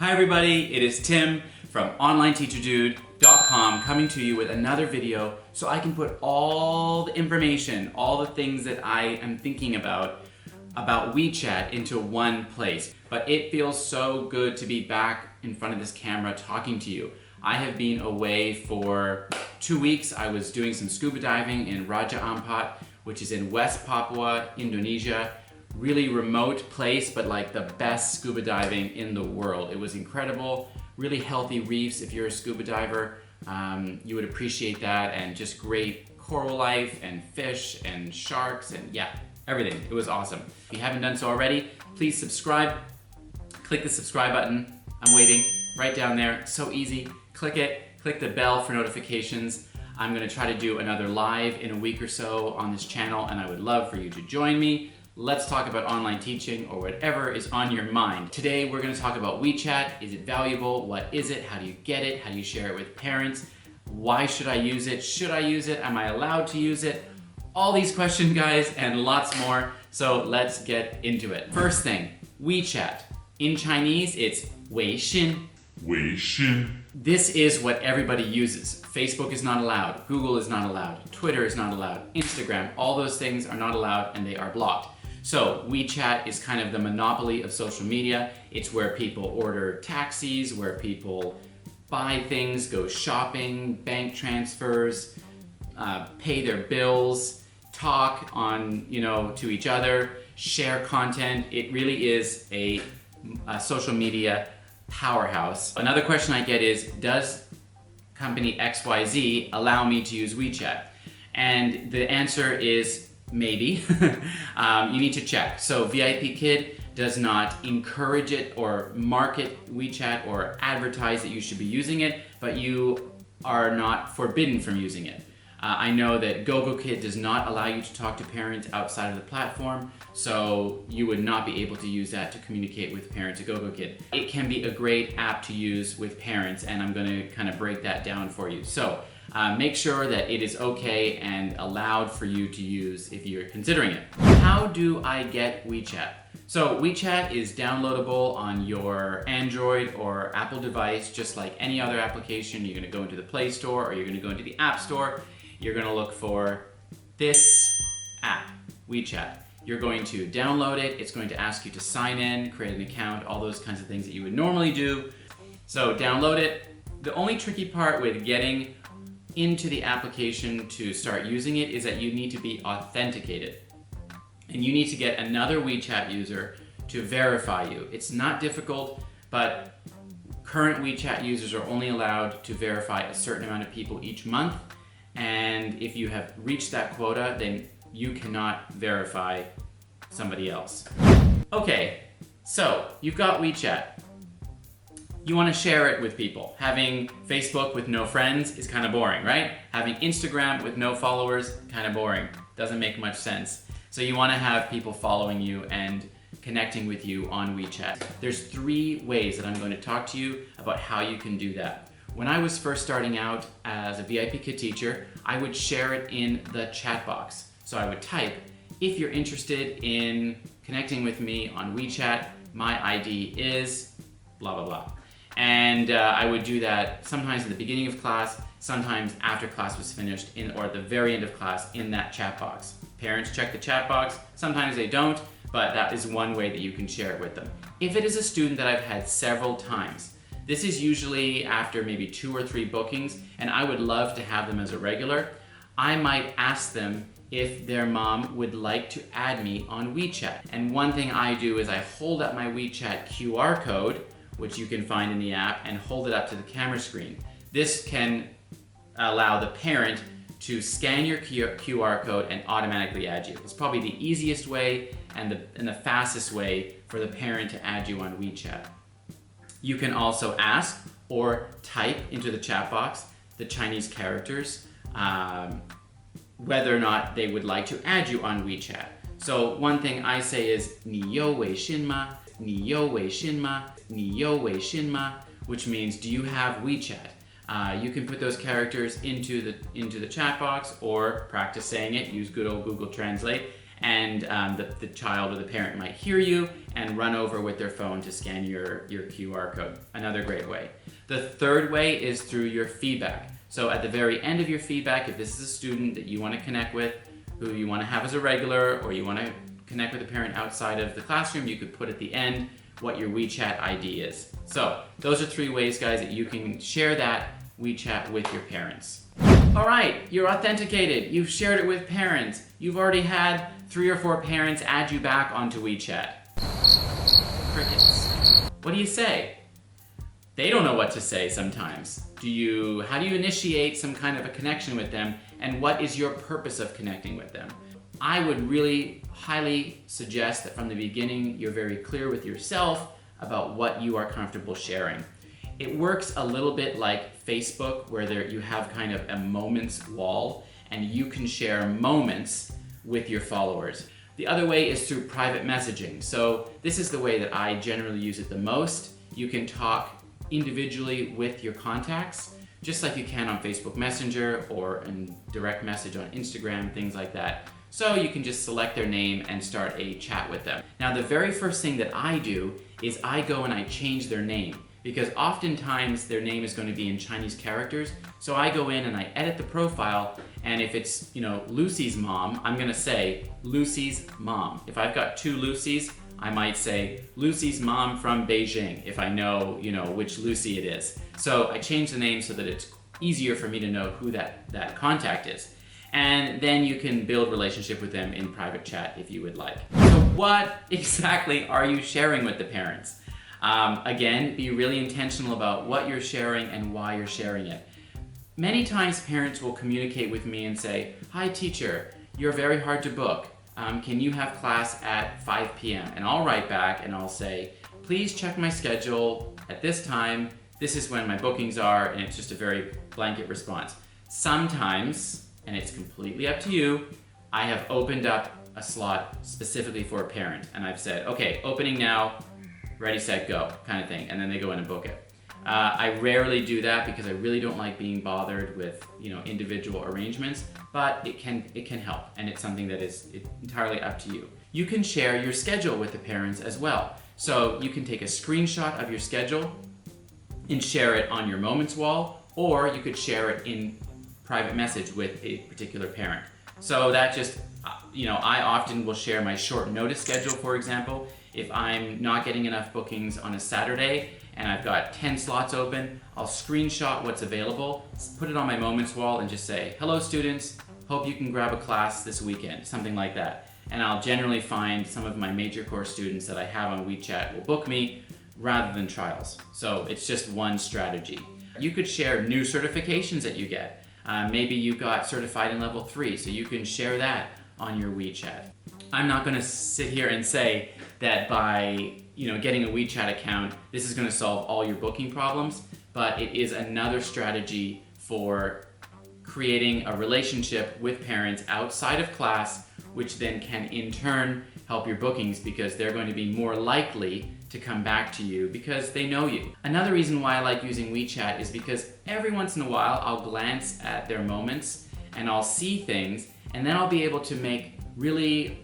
Hi everybody, it is Tim from OnlineTeacherDude.com coming to you with another video so I can put all the information, all the things that I am thinking about WeChat into one place. But it feels so good to be back in front of this camera talking to you. I have been away for 2 weeks. I was doing some scuba diving in Raja Ampat, which is in West Papua, Indonesia. Really remote place, but like the best scuba diving in the world. It was incredible, really healthy reefs. If you're a scuba diver, you would appreciate that, and just great coral life and fish and sharks and yeah, everything. It was awesome. If you haven't done so already, please subscribe. Click the subscribe button. I'm waiting right down there. So easy. Click it. Click the bell for notifications. I'm gonna try to do another live in a week or so on this channel, and I would love for you to join me. Let's talk about online teaching or whatever is on your mind. Today we're going to talk about WeChat. Is it valuable? What is it? How do you get it? How do you share it with parents? Why should I use it? Should I use it? Am I allowed to use it? All these questions, guys, and lots more. So let's get into it. First thing, WeChat. In Chinese, it's Weixin. Weixin. This is what everybody uses. Facebook is not allowed. Google is not allowed. Twitter is not allowed. Instagram, all those things are not allowed and they are blocked. So WeChat is kind of the monopoly of social media. It's where people order taxis, where people buy things, go shopping, bank transfers, pay their bills, talk on, to each other, share content. It really is a social media powerhouse. Another question I get is, does company XYZ allow me to use WeChat? And the answer is maybe. You need to check. So VIP Kid does not encourage it or market WeChat or advertise that you should be using it, but you are not forbidden from using it. I know that GoGoKid does not allow you to talk to parents outside of the platform, so you would not be able to use that to communicate with parents at GoGoKid. It can be a great app to use with parents, and I'm going to kind of break that down for you. So make sure that it is okay and allowed for you to use if you're considering it. How do I get WeChat? So WeChat is downloadable on your Android or Apple device, just like any other application. You're going to go into the Play Store or you're going to go into the App Store. You're going to look for this app, WeChat. You're going to download it. It's going to ask you to sign in, create an account, all those kinds of things that you would normally do. So download it. The only tricky part with getting into the application to start using it is that you need to be authenticated. And you need to get another WeChat user to verify you. It's not difficult, but current WeChat users are only allowed to verify a certain amount of people each month. And if you have reached that quota, then you cannot verify somebody else. Okay, so you've got WeChat. You want to share it with people. Having Facebook with no friends is kind of boring, right? Having Instagram with no followers, kind of boring. Doesn't make much sense. So you want to have people following you and connecting with you on WeChat. There's 3 ways that I'm going to talk to you about how you can do that. When I was first starting out as a VIP Kid teacher, I would share it in the chat box. So I would type, if you're interested in connecting with me on WeChat, my ID is blah, blah, blah. And I would do that sometimes at the beginning of class, sometimes after class was finished, or at the very end of class in that chat box. Parents check the chat box, sometimes they don't, but that is one way that you can share it with them. If it is a student that I've had several times, this is usually after maybe 2 or 3 bookings, and I would love to have them as a regular. I might ask them if their mom would like to add me on WeChat. And one thing I do is I hold up my WeChat QR code, which you can find in the app, and hold it up to the camera screen. This can allow the parent to scan your QR code and automatically add you. It's probably the easiest way and the fastest way for the parent to add you on WeChat. You can also ask or type into the chat box the Chinese characters whether or not they would like to add you on WeChat. So one thing I say is 你有微信吗?你有微信吗?你有微信吗? Which means, do you have WeChat? You can put those characters into the chat box or practice saying it, use good old Google Translate, and the child or the parent might hear you and run over with their phone to scan your QR code. Another great way. The third way is through your feedback. So at the very end of your feedback, if this is a student that you want to connect with, who you want to have as a regular, or you want to connect with a parent outside of the classroom, you could put at the end what your WeChat ID is. So those are 3 ways, guys, that you can share that WeChat with your parents. All right, you're authenticated. You've shared it with parents. You've already had 3 or 4 parents add you back onto WeChat. Crickets. What do you say? They don't know what to say sometimes. How do you initiate some kind of a connection with them, and what is your purpose of connecting with them? I would really highly suggest that from the beginning you're very clear with yourself about what you are comfortable sharing. It works a little bit like Facebook, where you have kind of a moments wall and you can share moments with your followers. The other way is through private messaging. So this is the way that I generally use it the most. You can talk individually with your contacts, just like you can on Facebook Messenger or in direct message on Instagram, things like that. So you can just select their name and start a chat with them. Now, the very first thing that I do is I go and I change their name, because oftentimes their name is going to be in Chinese characters. So I go in and I edit the profile, and if it's, Lucy's mom, I'm going to say Lucy's mom. If I've got 2 Lucys, I might say Lucy's mom from Beijing, if I know, which Lucy it is. So I change the name so that it's easier for me to know who that contact is. And then you can build relationship with them in private chat if you would like. So what exactly are you sharing with the parents? Again, be really intentional about what you're sharing and why you're sharing it. Many times parents will communicate with me and say, "Hi teacher, you're very hard to book. Can you have class at 5 p.m.? And I'll write back and I'll say, "Please check my schedule at this time. This is when my bookings are," and it's just a very blanket response. Sometimes, and it's completely up to you, I have opened up a slot specifically for a parent, and I've said, "Okay, opening now, ready, set, go," kind of thing, and then they go in and book it. I rarely do that because I really don't like being bothered with individual arrangements, but it can help, and it's something that is entirely up to you. You can share your schedule with the parents as well. So you can take a screenshot of your schedule and share it on your moments wall, or you could share it in private message with a particular parent. So that just, I often will share my short notice schedule, for example. If I'm not getting enough bookings on a Saturday and I've got 10 slots open, I'll screenshot what's available, put it on my moments wall, and just say, "Hello students, hope you can grab a class this weekend," something like that. And I'll generally find some of my major course students that I have on WeChat will book me rather than trials. So it's just one strategy. You could share new certifications that you get. Maybe you got certified in level 3, so you can share that on your WeChat. I'm not going to sit here and say that by getting a WeChat account, this is going to solve all your booking problems, but it is another strategy for creating a relationship with parents outside of class, which then can in turn help your bookings, because they're going to be more likely to come back to you because they know you. Another reason why I like using WeChat is because every once in a while I'll glance at their moments and I'll see things, and then I'll be able to make really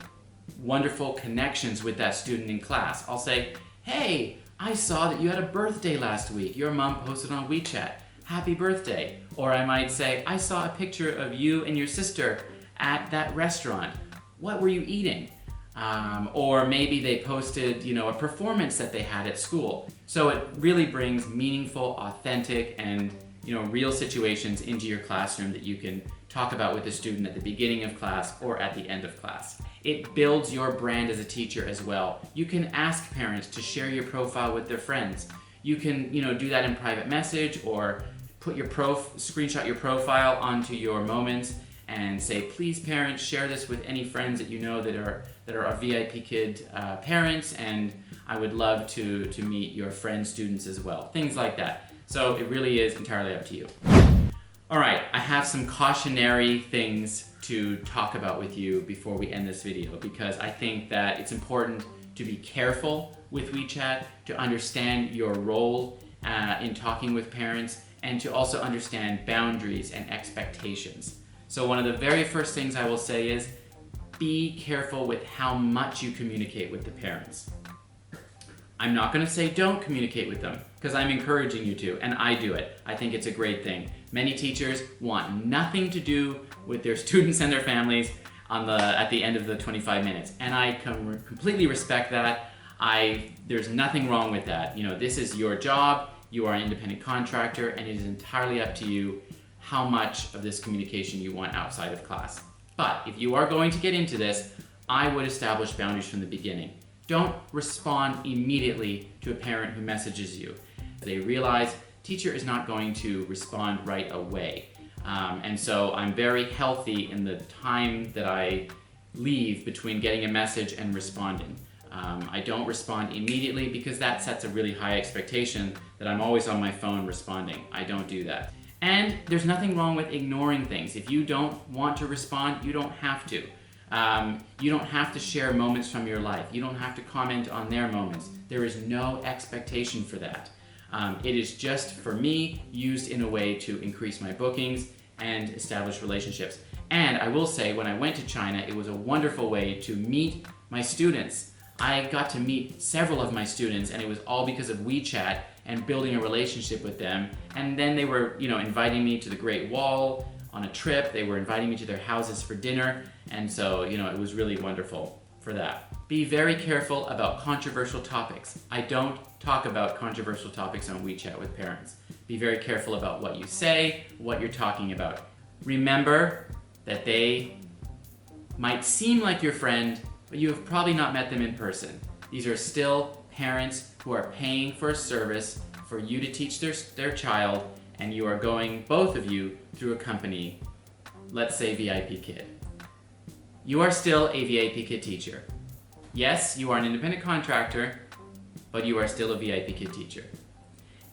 wonderful connections with that student in class. I'll say, "Hey, I saw that you had a birthday last week. Your mom posted on WeChat. Happy birthday." Or I might say, "I saw a picture of you and your sister at that restaurant. What were you eating?" Or maybe they posted, a performance that they had at school. So it really brings meaningful, authentic, and real situations into your classroom that you can talk about with the student at the beginning of class or at the end of class. It builds your brand as a teacher as well. You can ask parents to share your profile with their friends. You can, do that in private message, or put screenshot your profile onto your moments and say, "Please parents, share this with any friends that you know that are our VIP Kid parents, and I would love to meet your friends' students as well." Things like that. So it really is entirely up to you. All right, I have some cautionary things to talk about with you before we end this video, because I think that it's important to be careful with WeChat, to understand your role in talking with parents, and to also understand boundaries and expectations. So one of the very first things I will say is, be careful with how much you communicate with the parents. I'm not going to say don't communicate with them, because I'm encouraging you to, and I do it. I think it's a great thing. Many teachers want nothing to do with their students and their families at the end of the 25 minutes, and I completely respect that. There's nothing wrong with that. This is your job, you are an independent contractor, and it is entirely up to you how much of this communication you want outside of class. But if you are going to get into this, I would establish boundaries from the beginning. Don't respond immediately to a parent who messages you. They realize teacher is not going to respond right away. And so I'm very healthy in the time that I leave between getting a message and responding. I don't respond immediately because that sets a really high expectation that I'm always on my phone responding. I don't do that. And there's nothing wrong with ignoring things. If you don't want to respond, you don't have to. You don't have to share moments from your life. You don't have to comment on their moments. There is no expectation for that. It is just, for me, used in a way to increase my bookings and establish relationships. And I will say, when I went to China, it was a wonderful way to meet my students. I got to meet several of my students, and it was all because of Wechat and building a relationship with them. And then they were, inviting me to the Great Wall on a trip. They were inviting me to their houses for dinner. And so, it was really wonderful for that. Be very careful about controversial topics. I don't talk about controversial topics on Wechat with parents. Be very careful about what you say, what you're talking about. Remember that they might seem like your friend, but you have probably not met them in person. These are still parents who are paying for a service for you to teach their child, and you are going, both of you, through a company, let's say VIP Kid. You are still a VIP Kid teacher. Yes, you are an independent contractor, but you are still a VIP Kid teacher.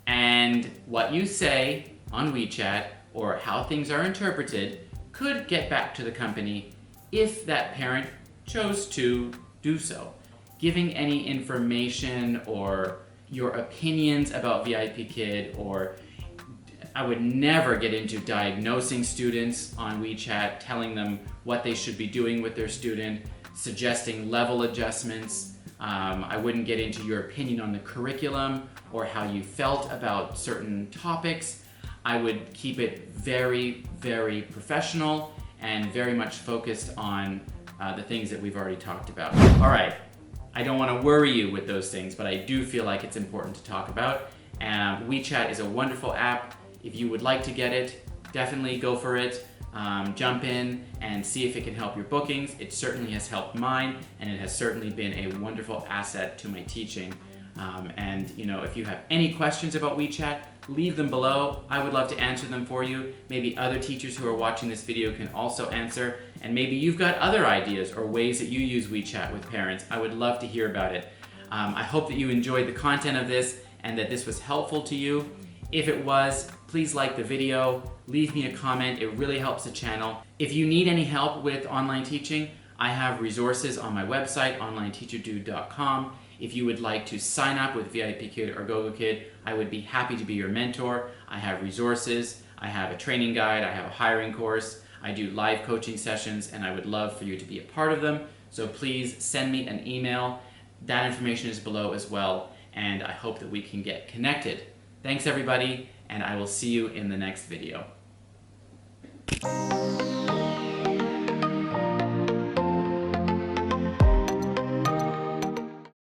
And what you say on Wechat, or how things are interpreted, could get back to the company if that parent chose to do so. Giving any information or your opinions about VIP Kid, or I would never get into diagnosing students on Wechat, telling them what they should be doing with their student, suggesting level adjustments. I wouldn't get into your opinion on the curriculum or how you felt about certain topics. I would keep it very, very professional and very much focused on the things that we've already talked about. All right, I don't want to worry you with those things, but I do feel like it's important to talk about. Wechat is a wonderful app. If you would like to get it, definitely go for it. Jump in and see if it can help your bookings. It certainly has helped mine, and it has certainly been a wonderful asset to my teaching. And if you have any questions about Wechat, leave them below. I would love to answer them for you. Maybe other teachers who are watching this video can also answer, and maybe you've got other ideas or ways that you use Wechat with parents. I would love to hear about it. I hope that you enjoyed the content of this and that this was helpful to you. If it was, please like the video, leave me a comment. It really helps the channel. If you need any help with online teaching, I have resources on my website, onlineteacherdude.com. If you would like to sign up with VIP Kid or GoGo Kid, I would be happy to be your mentor. I have resources, I have a training guide, I have a hiring course, I do live coaching sessions, and I would love for you to be a part of them. So please send me an email. That information is below as well, and I hope that we can get connected. Thanks everybody, and I will see you in the next video.